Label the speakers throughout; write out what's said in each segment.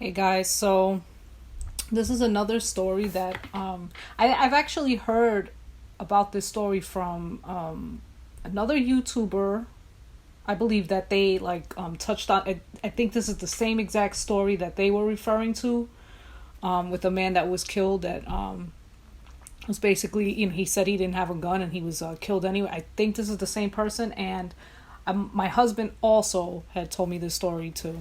Speaker 1: Hey guys, so this is another story that I've actually heard about this story from another YouTuber. I believe that they touched on. I think this is the same exact story that they were referring to, with a man that was killed. That was basically, he said he didn't have a gun and he was killed anyway. I think this is the same person, and my husband also had told me this story too.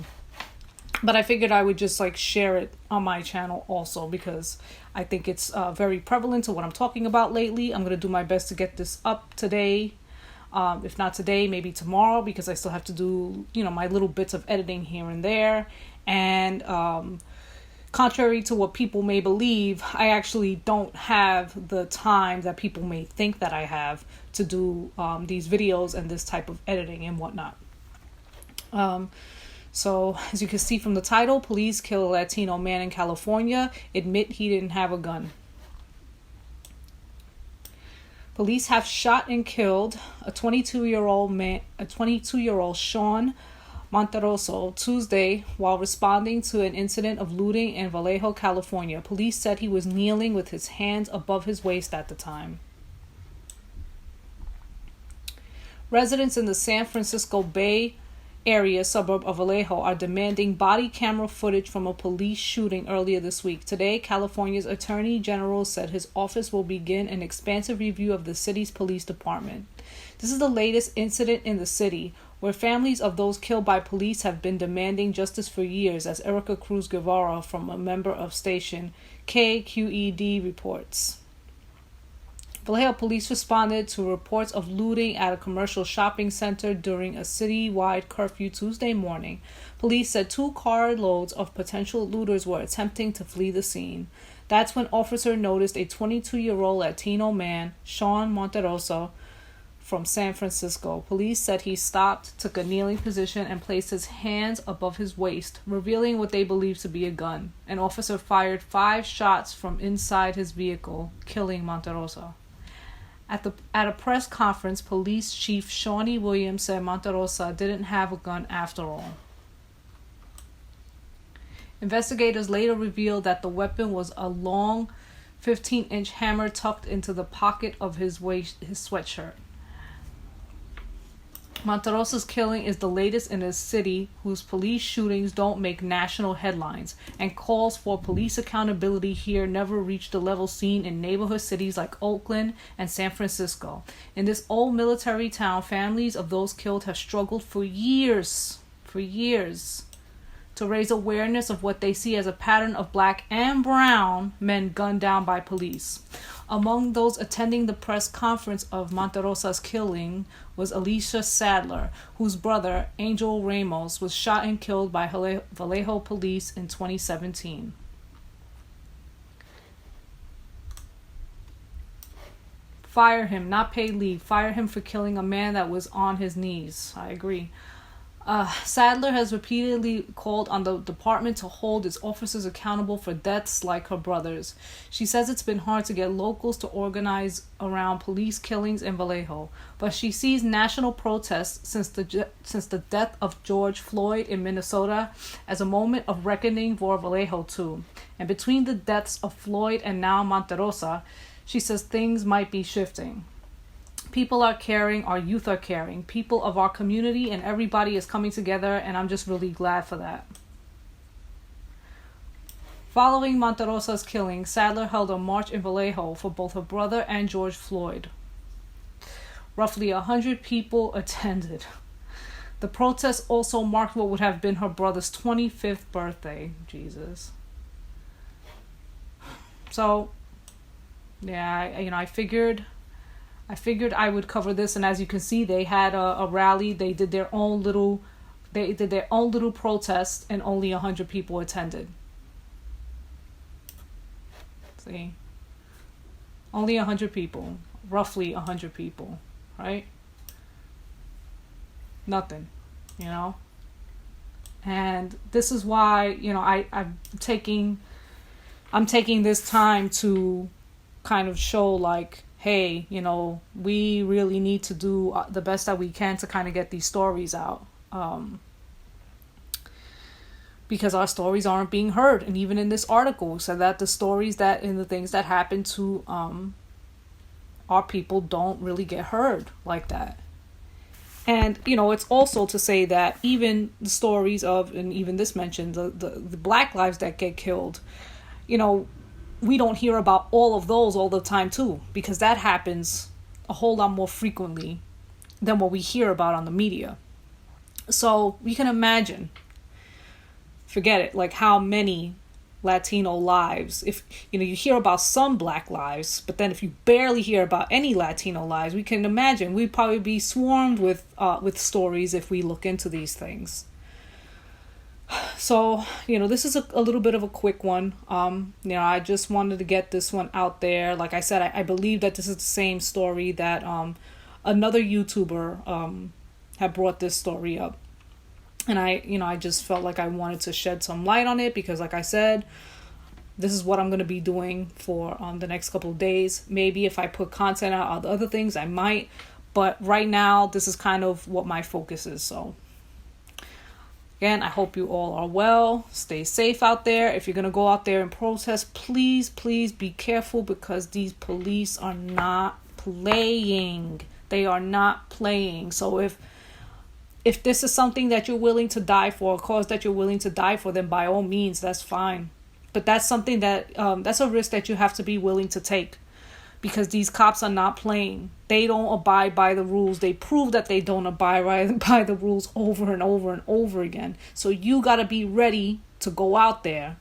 Speaker 1: But I figured I would just share it on my channel also, because I think it's very prevalent to what I'm talking about lately. I'm going to do my best to get this up today. If not today, maybe tomorrow, because I still have to do, my little bits of editing here and there. And contrary to what people may believe, I actually don't have the time that people may think that I have to do these videos and this type of editing and whatnot. So, as you can see from the title, police kill a Latino man in California, admit he didn't have a gun. Police have shot and killed a 22-year-old Sean Monterrosa Tuesday while responding to an incident of looting in Vallejo, California. Police said he was kneeling with his hands above his waist at the time. Residents in the San Francisco Bay Area suburb of Vallejo are demanding body camera footage from a police shooting earlier this week. Today, California's Attorney General said his office will begin an expansive review of the city's police department. This is the latest incident in the city, where families of those killed by police have been demanding justice for years, as Erica Cruz Guevara, from a member of station KQED, reports. Vallejo police responded to reports of looting at a commercial shopping center during a citywide curfew Tuesday morning. Police said 2 carloads of potential looters were attempting to flee the scene. That's when officers noticed a 22-year-old Latino man, Sean Monterrosa, from San Francisco. Police said he stopped, took a kneeling position, and placed his hands above his waist, revealing what they believed to be a gun. An officer fired 5 shots from inside his vehicle, killing Monterrosa. At a press conference, Police Chief Shawnee Williams said Monterrosa didn't have a gun after all. Investigators later revealed that the weapon was a long 15-inch hammer tucked into the pocket of his sweatshirt. Monterrosa's killing is the latest in a city whose police shootings don't make national headlines, and calls for police accountability here never reached the level seen in neighborhood cities like Oakland and San Francisco. In this old military town, families of those killed have struggled for years, to raise awareness of what they see as a pattern of black and brown men gunned down by police. Among those attending the press conference of Monterrosa's killing was Alicia Sadler, whose brother, Angel Ramos, was shot and killed by Vallejo police in 2017. Fire him, not paid leave. Fire him for killing a man that was on his knees. I agree. Sadler has repeatedly called on the department to hold its officers accountable for deaths like her brother's. She says it's been hard to get locals to organize around police killings in Vallejo, but she sees national protests since the death of George Floyd in Minnesota as a moment of reckoning for Vallejo too. And between the deaths of Floyd and now Monterrosa, she says things might be shifting. People are caring, our youth are caring, people of our community, and everybody is coming together, and I'm just really glad for that. Following Monterrosa's killing, Sadler held a march in Vallejo for both her brother and George Floyd. Roughly 100 people attended. The protest also marked what would have been her brother's 25th birthday. Jesus. So, yeah, I figured I would cover this, and as you can see, they had a rally. They did their own little protest, and only 100 people attended. See, only 100 people, roughly 100 people, right? Nothing, And this is why I'm taking this time to kind of show hey, we really need to do the best that we can to kind of get these stories out. because our stories aren't being heard. And even in this article said that the stories that and the things that happen to our people don't really get heard like that. And, it's also to say that even the stories of, and even this mentioned, the black lives that get killed, we don't hear about all of those all the time too, because that happens a whole lot more frequently than what we hear about on the media. So we can imagine, forget it, like how many Latino lives, if you hear about some black lives, but then if you barely hear about any Latino lives, we can imagine we'd probably be swarmed with stories if we look into these things. So this is a little bit of a quick one. I just wanted to get this one out there. Like I said, I believe that this is the same story that another YouTuber had brought this story up. And I just felt like I wanted to shed some light on it because, like I said, this is what I'm going to be doing for the next couple of days. Maybe if I put content out on other things, I might. But right now, this is kind of what my focus is. So, again, I hope you all are well. Stay safe out there. If you're going to go out there and protest, please, please be careful because these police are not playing. They are not playing. So if this is something that you're willing to die for, a cause that you're willing to die for, then by all means, that's fine. But that's something that, that's a risk that you have to be willing to take because these cops are not playing. They don't abide by the rules. They prove that they don't abide by the rules over and over and over again. So you got to be ready to go out there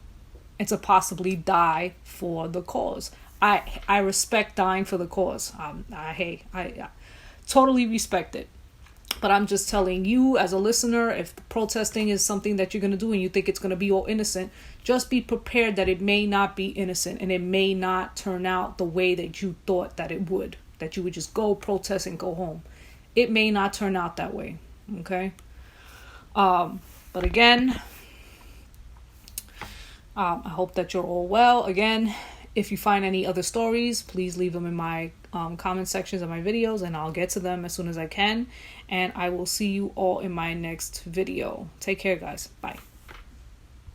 Speaker 1: and to possibly die for the cause. I respect dying for the cause. I totally respect it. But I'm just telling you as a listener, if protesting is something that you're going to do and you think it's going to be all innocent, just be prepared that it may not be innocent and it may not turn out the way that you thought that it would, that you would just go protest and go home. It may not turn out that way. Okay. But again, I hope that you're all well. Again, if you find any other stories, please leave them in my comment sections of my videos and I'll get to them as soon as I can. And I will see you all in my next video. Take care, guys. Bye.